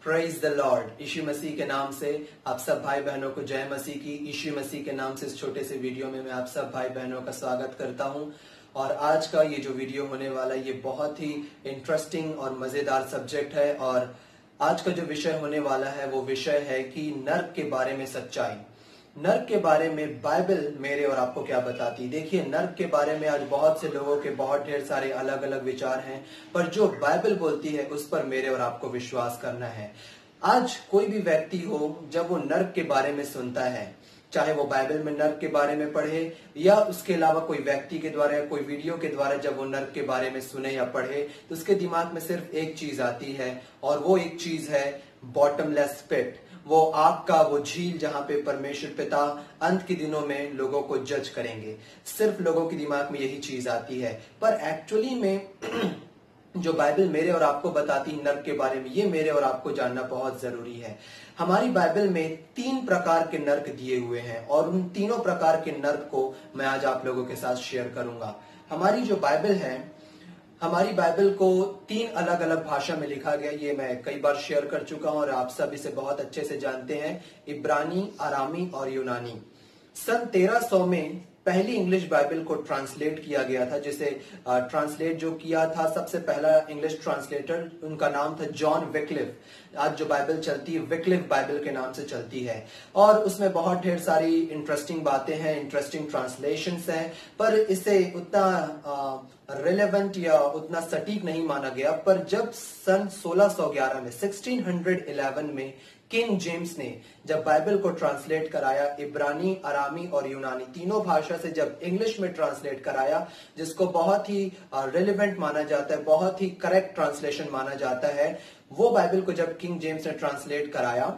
Praise the Lord. Yeshu Masih के नाम से आप सब भाई बहनों को जय मसीह की। यीशु मसीह के नाम से इस छोटे से वीडियो में मैं आप सब भाई बहनों का स्वागत करता हूं। और आज का ये जो वीडियो होने वाला है ये बहुत ही इंटरेस्टिंग और मजेदार सब्जेक्ट है। और आज का जो विषय होने वाला है वो विषय है कि नर्क के बारे में सच्चाई। नर्क के बारे में बाइबल मेरे और आपको क्या बताती। देखिए, नर्क के बारे में आज बहुत से लोगों के बहुत ढेर सारे अलग अलग विचार हैं, पर जो बाइबल बोलती है उस पर मेरे और आपको विश्वास करना है। आज कोई भी व्यक्ति हो, जब वो नर्क के बारे में सुनता है, चाहे वो बाइबल में नर्क के बारे में पढ़े या उसके अलावा कोई व्यक्ति के द्वारा या कोई वीडियो के द्वारा जब वो नर्क के बारे में सुने या पढ़े, तो उसके दिमाग में सिर्फ एक चीज आती है, और वो एक चीज है बॉटमलेस पिट। वो आग का वो झील जहां पे परमेश्वर पिता अंत के दिनों में लोगों को जज करेंगे। सिर्फ लोगों के दिमाग में यही चीज आती है, पर एक्चुअली में जो बाइबल मेरे और आपको बताती नर्क के बारे में, ये मेरे और आपको जानना बहुत जरूरी है। हमारी बाइबल में 3 प्रकार के नर्क दिए हुए हैं, और उन तीनों प्रकार के नर्क को मैं आज आप लोगों के साथ शेयर करूंगा। हमारी जो बाइबल है, हमारी बाइबल को 3 अलग अलग भाषा में लिखा गया। ये मैं कई बार शेयर कर चुका हूं और आप सब इसे बहुत अच्छे से जानते हैं। इब्रानी, अरामी और यूनानी। सन 1300 में पहली इंग्लिश बाइबल को ट्रांसलेट किया गया था, जिसे ट्रांसलेट जो किया था सबसे पहला इंग्लिश ट्रांसलेटर, उनका नाम था जॉन विक्लिफ। आज जो बाइबल चलती है विक्लिफ बाइबल के नाम से चलती है, और उसमें बहुत ढेर सारी इंटरेस्टिंग बातें हैं, इंटरेस्टिंग ट्रांसलेशंस हैं, पर इसे उतना रिलेवेंट या उतना सटीक नहीं माना गया। पर जब सन 1611 में 1611 में किंग जेम्स ने जब बाइबल को ट्रांसलेट कराया, इब्रानी, अरामी और यूनानी तीनों भाषा से जब इंग्लिश में ट्रांसलेट कराया, जिसको बहुत ही रिलेवेंट माना जाता है, बहुत ही करेक्ट ट्रांसलेशन माना जाता है, वो बाइबल को जब किंग जेम्स ने ट्रांसलेट कराया,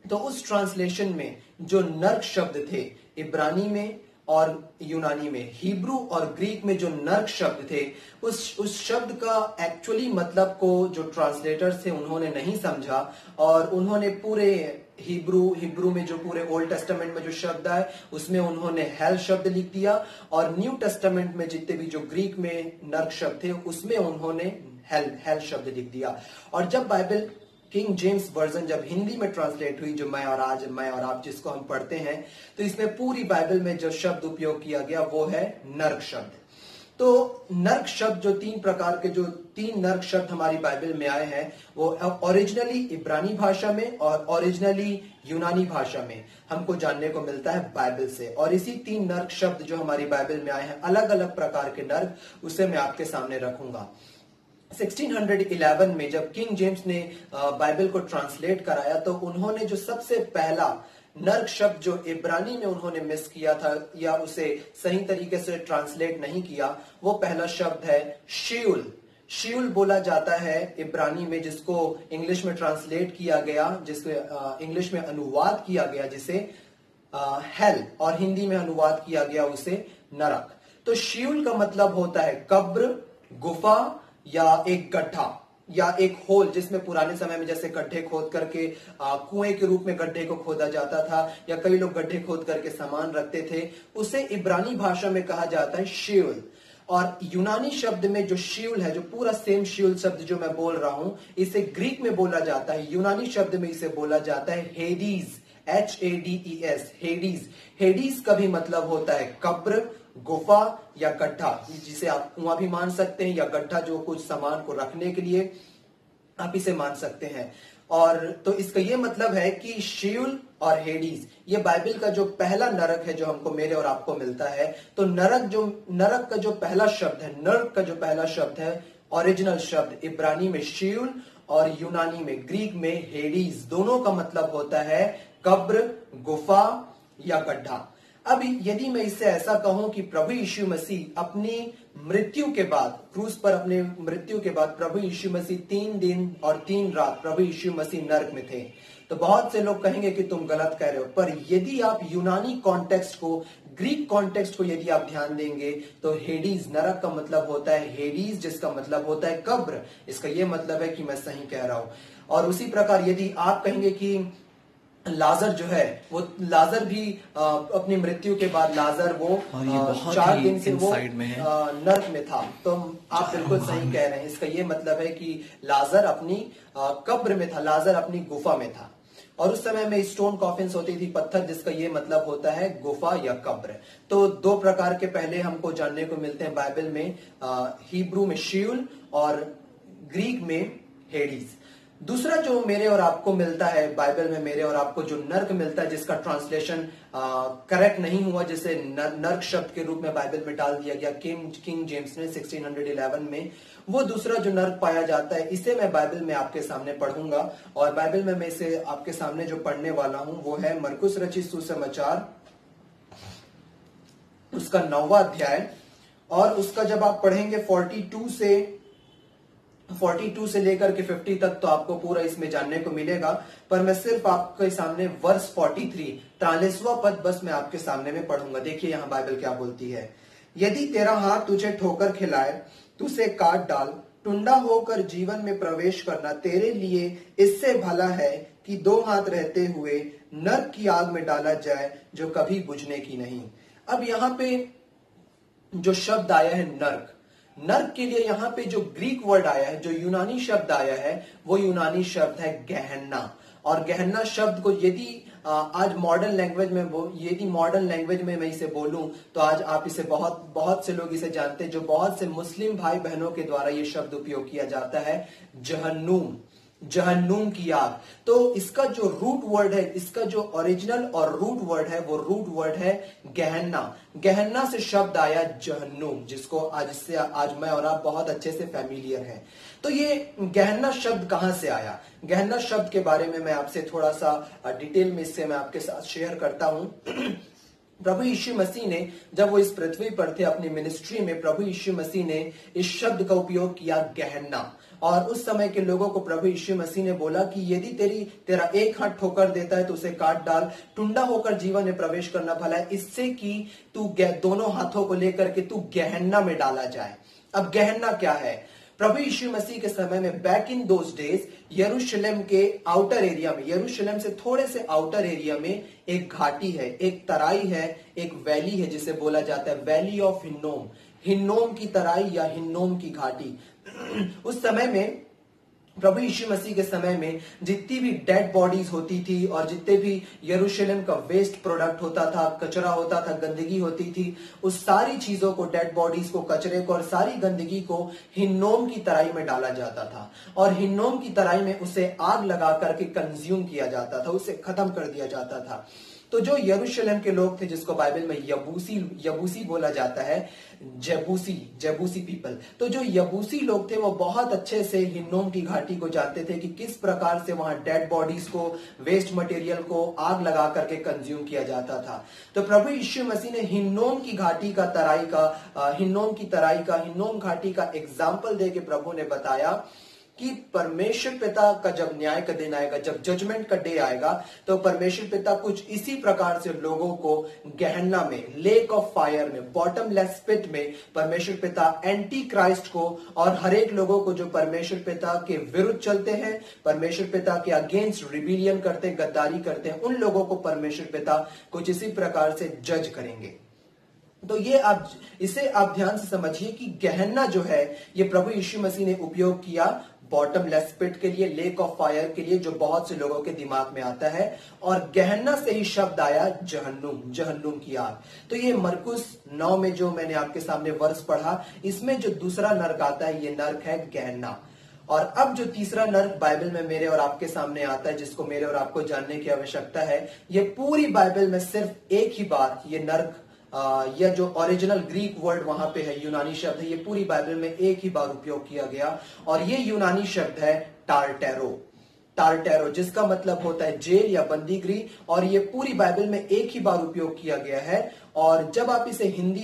तो उस ट्रांसलेशन में जो नर्क शब्द थे, इब्रानी में और यूनानी में, हिब्रू और ग्रीक में जो नर्क शब्द थे, उस शब्द का एक्चुअली मतलब को जो ट्रांसलेटर्स थे उन्होंने नहीं समझा, और उन्होंने पूरे हिब्रू में जो पूरे ओल्ड टेस्टामेंट में जो शब्द है उसमें उन्होंने हेल शब्द लिख दिया, और न्यू टेस्टामेंट में जितने भी जो ग्रीक में नर्क शब्द थे उसमें उन्होंने हेल शब्द लिख दिया। और जब बाइबल किंग जेम्स वर्जन जब हिंदी में ट्रांसलेट हुई, जो मैं और आप जिसको हम पढ़ते हैं, तो इसमें पूरी बाइबल में जो शब्द उपयोग किया गया वो है नर्क शब्द। तो नर्क शब्द जो 3 प्रकार के, जो 3 नर्क शब्द हमारी बाइबल में आए हैं, वो ओरिजिनली इब्रानी भाषा में और ओरिजिनली यूनानी भाषा में हमको जानने को मिलता है बाइबल से। और इसी 3 नर्क शब्द जो हमारी बाइबल में आए हैं, अलग अलग प्रकार के नर्क, उसे मैं आपके सामने रखूंगा। 1611 में जब किंग जेम्स ने बाइबल को ट्रांसलेट कराया, तो उन्होंने जो सबसे पहला नर्क शब्द जो इब्रानी में उन्होंने मिस किया था या उसे सही तरीके से ट्रांसलेट नहीं किया, वो पहला शब्द है शियुल। शियुल बोला जाता है इब्रानी में, जिसको इंग्लिश में ट्रांसलेट किया गया, जिसको इंग्लिश में अनुवाद किया गया जिसे हेल, और हिंदी में अनुवाद किया गया उसे नरक। तो शियुल का मतलब होता है कब्र, गुफा या एक गड्ढा या एक होल, जिसमें पुराने समय में जैसे गड्ढे खोद करके कुएं के रूप में गड्ढे को खोदा जाता था, या कई लोग गड्ढे खोद करके सामान रखते थे, उसे इब्रानी भाषा में कहा जाता है शियुल। और यूनानी शब्द में जो शियुल है, जो पूरा सेम शियुल शब्द जो मैं बोल रहा हूं, इसे ग्रीक में बोला जाता है, यूनानी शब्द में इसे बोला जाता है हेडीज, HADES, हेडीज। हेडीज का भी मतलब होता है कब्र, गुफा या गड्ढा, जिसे आप कुआं भी मान सकते हैं, या गड्ढा जो कुछ सामान को रखने के लिए आप इसे मान सकते हैं। और तो इसका ये मतलब है कि शियुल और हेडीज, ये बाइबल का जो पहला नरक है जो हमको मेरे और आपको मिलता है। तो नरक का जो पहला शब्द है, नर्क का जो पहला शब्द है, ओरिजिनल शब्द इब्रानी में शियुल और यूनानी में, ग्रीक में हेडीज, दोनों का मतलब होता है कब्र, गुफा या गड्ढा। अब यदि मैं इससे ऐसा कहूं कि प्रभु यीशु मसीह अपनी मृत्यु के बाद, क्रूस पर अपने मृत्यु के बाद प्रभु यीशु मसीह 3 दिन और 3 रात प्रभु यीशु मसीह नरक में थे, तो बहुत से लोग कहेंगे कि तुम गलत कह रहे हो। पर यदि आप यूनानी कॉन्टेक्स्ट को, ग्रीक कॉन्टेक्स्ट को यदि आप ध्यान देंगे, तो हेडीज, नरक का मतलब होता है हेडीज, जिसका मतलब होता है कब्र। इसका यह मतलब है कि मैं सही कह रहा हूं। और उसी प्रकार यदि आप कहेंगे कि लाजर जो है वो लाजर भी अपनी मृत्यु के बाद लाजर वो 4 दिन से वो नर्क में था। तो आप बिल्कुल सही कह रहे हैं। इसका ये मतलब है कि लाजर अपनी कब्र में था, लाजर अपनी गुफा में था। और उस समय में स्टोन कॉफिन्स होती थी, पत्थर, जिसका ये मतलब होता है गुफा या कब्र। तो 2 प्रकार के पहले हमको जानने को मिलते हैं बाइबल में, हिब्रू में शीउल और ग्रीक में हेडीज। दूसरा जो मेरे और आपको मिलता है बाइबल में, मेरे और आपको जो नर्क मिलता है, जिसका ट्रांसलेशन करेक्ट नहीं हुआ, जिसे नर्क शब्द के रूप में बाइबल में डाल दिया गया किंग जेम्स ने 1611 में, वो दूसरा जो नर्क पाया जाता है, इसे मैं बाइबल में आपके सामने पढ़ूंगा। और बाइबल में मैं इसे आपके सामने जो पढ़ने वाला हूं वो है मरकुस रचित सुसमाचार, उसका 9वां अध्याय। और उसका जब आप पढ़ेंगे 42 से लेकर के 50 तक, तो आपको पूरा इसमें जानने को मिलेगा। पर मैं सिर्फ आपके सामने वर्स 43 43वां पद बस मैं आपके सामने में पढ़ूंगा। देखिए यहां बाइबल क्या बोलती है। यदि तेरा हाथ तुझे ठोकर खिलाए तो उसे काट डाल, टुंडा होकर जीवन में प्रवेश करना तेरे लिए इससे भला है कि 2 हाथ रहते हुए नर्क की आग में डाला जाए जो कभी बुझने की नहीं। अब यहां पे जो शब्द आया है नर्क, नर्क के लिए यहां पे जो ग्रीक वर्ड आया है, जो यूनानी शब्द आया है, वो यूनानी शब्द है गहन्ना। और गहन्ना शब्द को यदि आज मॉडर्न लैंग्वेज में मैं इसे बोलूं तो आज आप इसे बहुत से लोग इसे जानते हैं, जो बहुत से मुस्लिम भाई बहनों के द्वारा ये शब्द उपयोग किया जाता है, जहन्नुम की आग। तो इसका जो रूट वर्ड है, इसका जो ओरिजिनल और रूट वर्ड है, वो रूट वर्ड है गहन्ना। गहन्ना से शब्द आया जहन्नुम, जिसको आज मैं और आप बहुत अच्छे से फैमिलियर हैं। तो ये गहन्ना शब्द कहां से आया? गहन्ना शब्द के बारे में मैं आपसे थोड़ा सा डिटेल में इससे मैं आपके साथ शेयर करता हूं। प्रभु यीशु मसीह ने जब वो इस पृथ्वी पर थे अपनी मिनिस्ट्री में, प्रभु यीशु मसीह ने इस शब्द का उपयोग किया गहन्ना। और उस समय के लोगों को प्रभु यीशु मसीह ने बोला कि यदि तेरा एक हाथ ठोकर देता है तो उसे काट डाल, टुंडा होकर जीवन में प्रवेश करना भला है, इससे कि तू दोनों हाथों को लेकर के तू गहन्ना में डाला जाए। अब गहन्ना क्या है? प्रभु यीशु मसीह के समय में बैक इन दोज डेज यरूशलेम के आउटर एरिया में, यरूशलेम से थोड़े से आउटर एरिया में एक घाटी है, एक तराई है, एक वैली है, जिसे बोला जाता है वैली ऑफ हिन्नोम, हिन्नोम की तराई या हिन्नोम की घाटी। उस समय में, प्रभु यीशु मसीह के समय में, जितनी भी डेड बॉडीज होती थी और जितने भी यरूशलेम का वेस्ट प्रोडक्ट होता था, कचरा होता था, गंदगी होती थी, उस सारी चीजों को, डेड बॉडीज को, कचरे को और सारी गंदगी को हिन्नोम की तराई में डाला जाता था। और हिन्नोम की तराई में उसे आग लगा करके कंज्यूम किया जाता था, उसे खत्म कर दिया जाता था। तो जो यरूशलेम के लोग थे, जिसको बाइबल में यबूसी बोला जाता है, जेबूसी पीपल, तो जो यबूसी लोग थे वो बहुत अच्छे से हिन्नोम की घाटी को जानते थे कि किस प्रकार से वहां डेड बॉडीज को, वेस्ट मटेरियल को आग लगा करके कंज्यूम किया जाता था। तो प्रभु यीशु मसीह ने हिन्नोम की घाटी का, हिन्नोम घाटी का एग्जाम्पल दे के प्रभु ने बताया कि परमेश्वर पिता का जब न्याय का दिन आएगा, जब जजमेंट का डे आएगा, तो परमेश्वर पिता कुछ इसी प्रकार से लोगों को गहन्ना में, लेक ऑफ फायर में, बॉटमलेस पिट में परमेश्वर पिता एंटी क्राइस्ट को और हर एक लोगों को जो परमेश्वर पिता के विरुद्ध चलते हैं, परमेश्वर पिता के अगेंस्ट रिबिलियन करते, गद्दारी करते हैं, उन लोगों को परमेश्वर पिता कुछ इसी प्रकार से जज करेंगे। तो इसे आप ध्यान से समझिए कि गहन्ना जो है, ये प्रभु यीशु मसीह ने उपयोग किया बॉटमलेस पिट के लिए, लेक ऑफ फायर के लिए, जो बहुत से लोगों के दिमाग में आता है। और गहन्ना से ही शब्द आया जहन्नुम की आग। तो ये मरकुस 9 में जो मैंने आपके सामने वर्ष पढ़ा, इसमें जो दूसरा नर्क आता है, ये नर्क है गहन्ना। और अब जो तीसरा नर्क बाइबल में मेरे और आपके सामने आता है, जिसको मेरे और आपको जानने की आवश्यकता है, ये पूरी बाइबल में सिर्फ एक ही बार ये नर्क, यह जो ओरिजिनल ग्रीक वर्ड वहां पे है, यूनानी शब्द है, ये पूरी बाइबल में एक ही बार उपयोग किया गया। और ये यूनानी शब्द है टार्टेरो, जिसका मतलब होता है जेल या बंदीगृह। और ये पूरी बाइबल में एक ही बार उपयोग किया गया है। और जब आप इसे हिंदी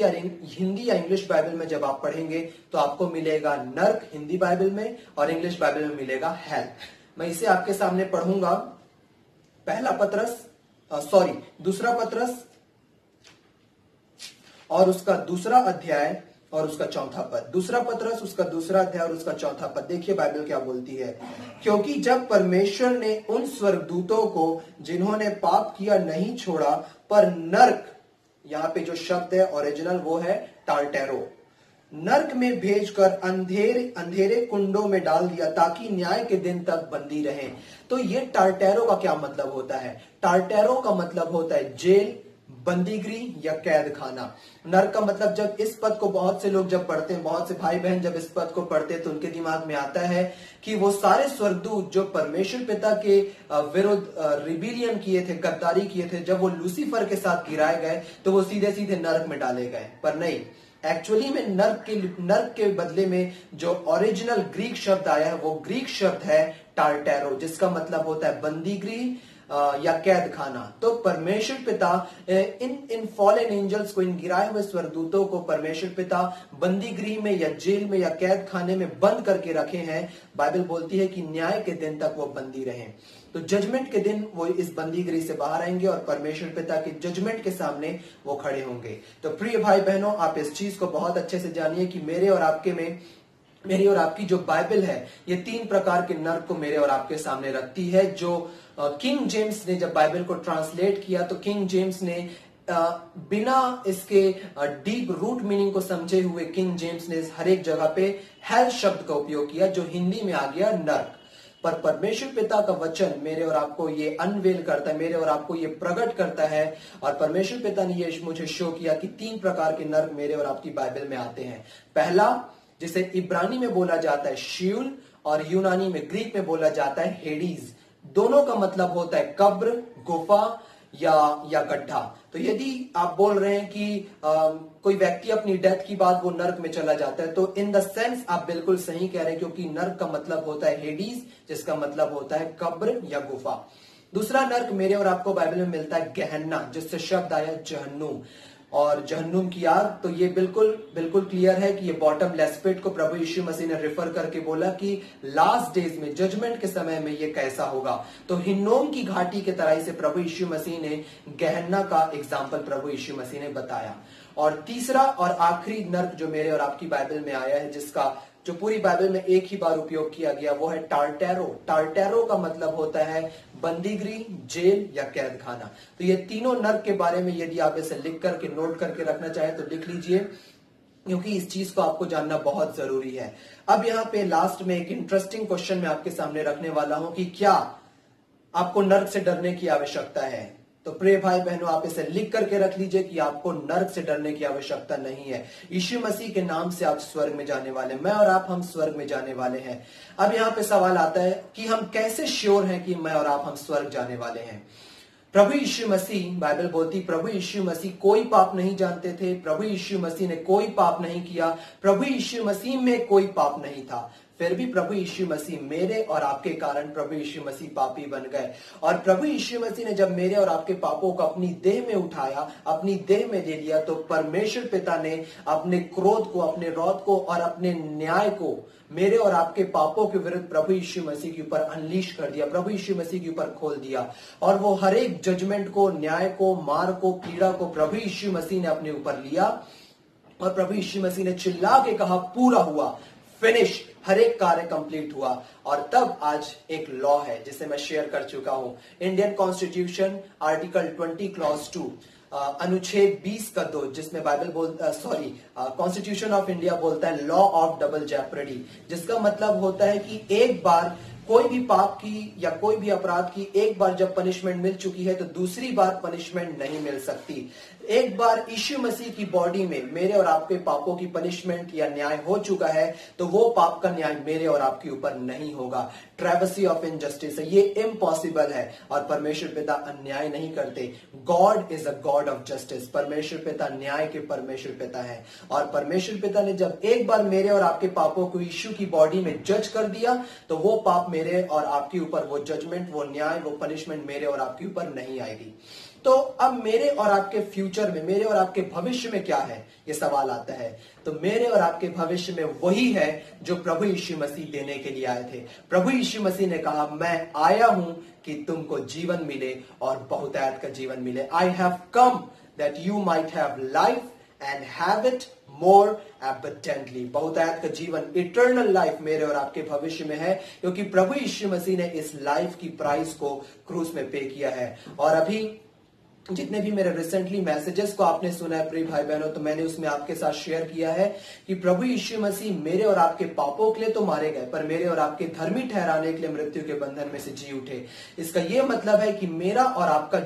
या इंग्लिश बाइबल में जब आप पढ़ेंगे तो आपको मिलेगा नर्क हिंदी बाइबल में, और इंग्लिश बाइबल में मिलेगा हेल। मैं इसे आपके सामने पढ़ूंगा। दूसरा पत्रस और उसका दूसरा अध्याय और उसका चौथा पद। दूसरा पतरस उसका दूसरा अध्याय और उसका चौथा पद। देखिए बाइबल क्या बोलती है, क्योंकि जब परमेश्वर ने उन स्वर्गदूतों को जिन्होंने पाप किया नहीं छोड़ा, पर नर्क, यहां पे जो शब्द है ओरिजिनल वो है टार्टेरो, नर्क में भेजकर अंधेरे कुंडों में डाल दिया ताकि न्याय के दिन तक बंदी रहे। तो ये टार्टेरो का क्या मतलब होता है? टार्टेरो का मतलब होता है जेल, बंदीगृह या कैद खाना। नर्क का मतलब, जब इस पद को बहुत से लोग जब पढ़ते हैं, बहुत से भाई बहन जब इस पद को पढ़ते हैं तो उनके दिमाग में आता है कि वो सारे स्वर्गदूत जो परमेश्वर पिता के विरुद्ध रिबिलियन किए थे, गद्दारी किए थे, जब वो लूसीफर के साथ गिराए गए तो वो सीधे सीधे नर्क में डाले गए। पर नहीं, एक्चुअली में नर्क के बदले में जो ओरिजिनल ग्रीक शब्द आया है वो ग्रीक शब्द है टार्टेरो, जिसका मतलब होता है बंदीगृह या कैद खाना। तो परमेश्वर पिता इन फॉलन एंजल्स को, इन गिराए हुए स्वर्गदूतों को परमेश्वर पिता बंदीगृह में या जेल में या कैद खाने में बंद करके रखे हैं। बाइबल बोलती है कि न्याय के दिन तक वो बंदी रहें। तो जजमेंट के दिन वो इस बंदीगृह से बाहर आएंगे और परमेश्वर पिता के जजमेंट के सामने वो खड़े होंगे। तो प्रिय भाई बहनों, आप इस चीज को बहुत अच्छे से जानिए कि मेरी और आपकी जो बाइबल है ये 3 प्रकार के नर्क को मेरे और आपके सामने रखती है। जो किंग जेम्स ने जब बाइबल को ट्रांसलेट किया तो किंग जेम्स ने बिना इसके डीप रूट मीनिंग को समझे हुए किंग जेम्स ने हर एक जगह पे हेल शब्द का उपयोग किया, जो हिंदी में आ गया नर्क। पर परमेश्वर पिता का वचन मेरे और आपको ये अनवेल करता है, मेरे और आपको ये प्रकट करता है, और परमेश्वर पिता ने ये मुझे शो किया कि 3 प्रकार के नर्क मेरे और आपकी बाइबल में आते हैं। पहला, जिसे इब्रानी में बोला जाता है शीउल, और यूनानी में, ग्रीक में बोला जाता है हेडीज। दोनों का मतलब होता है कब्र, गुफा या गड्ढा। तो यदि आप बोल रहे हैं कि कोई व्यक्ति अपनी डेथ की बाद वो नर्क में चला जाता है, तो इन द सेंस आप बिल्कुल सही कह रहे हैं, क्योंकि नर्क का मतलब होता है हेडीज, जिसका मतलब होता है कब्र या गुफा। दूसरा नर्क मेरे और आपको बाइबल में मिलता है गहन्ना, जिससे शब्द आया जहन्नुम, और जहन्नुम की आग। तो ये बिल्कुल क्लियर है कि ये बॉटमलेस पिट को प्रभु यीशु मसीह ने रेफर करके बोला कि लास्ट डेज में, जजमेंट के समय में ये कैसा होगा। तो हिन्नोम की घाटी के तरह से प्रभु यीशु मसीह ने गहन्ना का एग्जाम्पल प्रभु यीशु मसीह ने बताया। और तीसरा और आखिरी नर्क जो मेरे और आपकी बाइबल में आया है, जिसका जो पूरी बाइबल में एक ही बार उपयोग किया गया, वो है टार्टेरो। टार्टेरो का मतलब होता है बंदीगृह, जेल या कैद खाना। तो ये तीनों नर्क के बारे में यदि आप इसे लिख करके नोट करके रखना चाहें तो लिख लीजिए, क्योंकि इस चीज को आपको जानना बहुत जरूरी है। अब यहाँ पे लास्ट में एक इंटरेस्टिंग क्वेश्चन मैं आपके सामने रखने वाला हूं कि क्या आपको नर्क से डरने की आवश्यकता है? तो प्रिय भाई बहनों, आप इसे लिख करके रख लीजिए कि आपको नर्क से डरने की आवश्यकता नहीं है। यीशु मसीह के नाम से आप स्वर्ग में जाने वाले, मैं और आप, हम स्वर्ग में जाने वाले हैं। अब यहाँ पे सवाल आता है कि हम कैसे श्योर हैं कि मैं और आप, हम स्वर्ग जाने वाले हैं? प्रभु यीशु मसीह, बाइबल बोलती, प्रभु यीशु मसीह कोई पाप नहीं जानते थे, प्रभु यीशु मसीह ने कोई पाप नहीं किया, प्रभु यीशु मसीह में कोई पाप नहीं था। फिर भी प्रभु यीशु मसीह मेरे और आपके कारण प्रभु यीशु मसीह पापी बन गए। और प्रभु यीशु मसीह ने जब मेरे और आपके पापों को अपनी देह में उठाया, अपनी देह में दे दिया, तो परमेश्वर पिता ने अपने क्रोध को, अपने रौद को और अपने न्याय को मेरे और आपके पापों के विरुद्ध प्रभु यीशु मसीह के ऊपर अनलीश कर दिया, प्रभु यीशु मसीह के ऊपर खोल दिया। और वो हर एक जजमेंट को, न्याय को, मार को, पीड़ा को प्रभु यीशु मसीह ने अपने ऊपर लिया। और प्रभु यीशु मसीह ने चिल्ला के कहा, पूरा हुआ, फिनिश, हर एक कार्य कंप्लीट हुआ। और तब आज एक लॉ है जिसे मैं शेयर कर चुका हूं, इंडियन कॉन्स्टिट्यूशन आर्टिकल 20 क्लॉज 2, अनुच्छेद 20 का 2, जिसमें बाइबल बोलता, कॉन्स्टिट्यूशन ऑफ इंडिया बोलता है लॉ ऑफ डबल जेपरेडी, जिसका मतलब होता है कि एक बार कोई भी पाप की या कोई भी अपराध की एक बार जब पनिशमेंट मिल चुकी है तो दूसरी बार पनिशमेंट नहीं मिल सकती। एक बार यीशु मसीह की बॉडी में मेरे और आपके पापों की पनिशमेंट या न्याय हो चुका है, तो वो पाप का न्याय मेरे और आपके ऊपर नहीं होगा। ट्रेवसी ऑफ इनजस्टिस है, ये इम्पॉसिबल है। और परमेश्वर पिता अन्याय नहीं करते। God is a God of justice, परमेश्वर पिता न्याय के परमेश्वर पिता है। और परमेश्वर पिता ने जब एक बार मेरे और आपके पापों को यीशु की बॉडी में जज कर दिया, तो वो पाप मेरे और आपके ऊपर, वो जजमेंट, वो न्याय, वो पनिशमेंट मेरे और आपके ऊपर नहीं आएगी। तो अब मेरे और आपके फ्यूचर में, मेरे और आपके भविष्य में क्या है, ये सवाल आता है। तो मेरे और आपके भविष्य में वही है जो प्रभु यीशु मसीह देने के लिए आए थे। प्रभु यीशु मसीह ने कहा, मैं आया हूं कि तुमको जीवन मिले और बहुतायत का जीवन मिले। I have come that you might have life and have it more abundantly. बहुतायत का जीवन, इटर्नल लाइफ मेरे और आपके भविष्य में है, क्योंकि प्रभु यीशु मसीह ने इस लाइफ की प्राइस को क्रूस में पे किया है। और अभी जितने भी मेरे रिसेंटली मैसेजेस को आपने सुना है प्रिय भाई बहनों, तो मैंने उसमें आपके साथ शेयर किया है कि प्रभु यीशु मसीह मेरे और आपके पापों के लिए तो मारे गए, पर मेरे और आपके धर्मी ठहराने के लिए मृत्यु के बंधन में से जी उठे। इसका यह मतलब है कि मेरा और आपका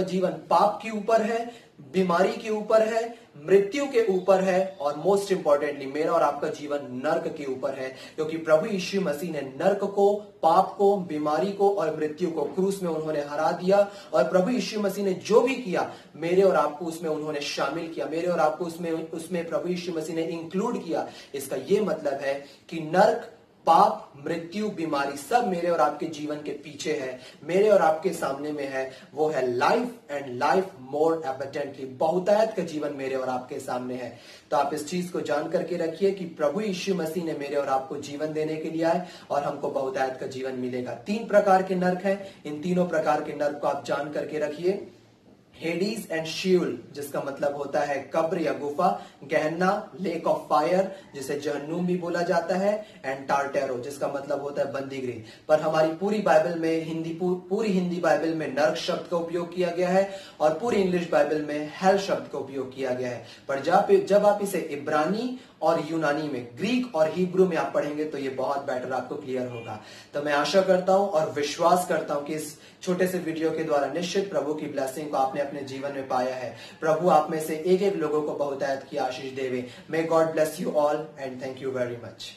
जीवन पाप के ऊपर है, बीमारी के ऊपर है, मृत्यु के ऊपर है, और मोस्ट इंपॉर्टेंटली मेरा और आपका जीवन नर्क के ऊपर है, क्योंकि प्रभु यीशु मसीह ने नर्क को, पाप को, बीमारी को और मृत्यु को क्रूस में उन्होंने हरा दिया। और प्रभु यीशु मसीह ने जो भी किया, मेरे और आपको उसमें उन्होंने शामिल किया, मेरे और आपको उसमें प्रभु यीशु मसीह ने इंक्लूड किया। इसका यह मतलब है कि नर्क, पाप, मृत्यु, बीमारी सब मेरे और आपके जीवन के पीछे है, मेरे और आपके सामने में है। वो है life and life more abundantly. बहुतायत का जीवन मेरे और आपके सामने है। तो आप इस चीज को जान करके रखिए कि प्रभु यीशु मसीह ने मेरे और आपको जीवन देने के लिए आए और हमको बहुतायत का जीवन मिलेगा। 3 प्रकार के नर्क हैं, इन तीनों प्रकार के नर्क को आप जान करके रखिए। हेडीज एंड शीउल, जिसका मतलब होता है कब्र या गुफा, गहन्ना, लेक ऑफ फायर जिसे जहन्नुम भी बोला जाता है, एंड टार्टेरो जिसका मतलब होता है बंदीगृह। पर हमारी पूरी बाइबल में पूरी हिंदी बाइबल में नर्क शब्द का उपयोग किया गया है और पूरी इंग्लिश बाइबल में हेल शब्द का उपयोग किया गया है। पर जब आप इसे इब्रानी और यूनानी में, ग्रीक और हिब्रू में आप पढ़ेंगे तो ये बहुत बेटर आपको क्लियर होगा। तो मैं आशा करता हूं और विश्वास करता हूं कि इस छोटे से वीडियो के द्वारा निश्चित प्रभु की ब्लेसिंग को आपने अपने जीवन में पाया है। प्रभु आप में से एक एक लोगों को बहुतायत की आशीष देवे। May God bless you all and thank you very much.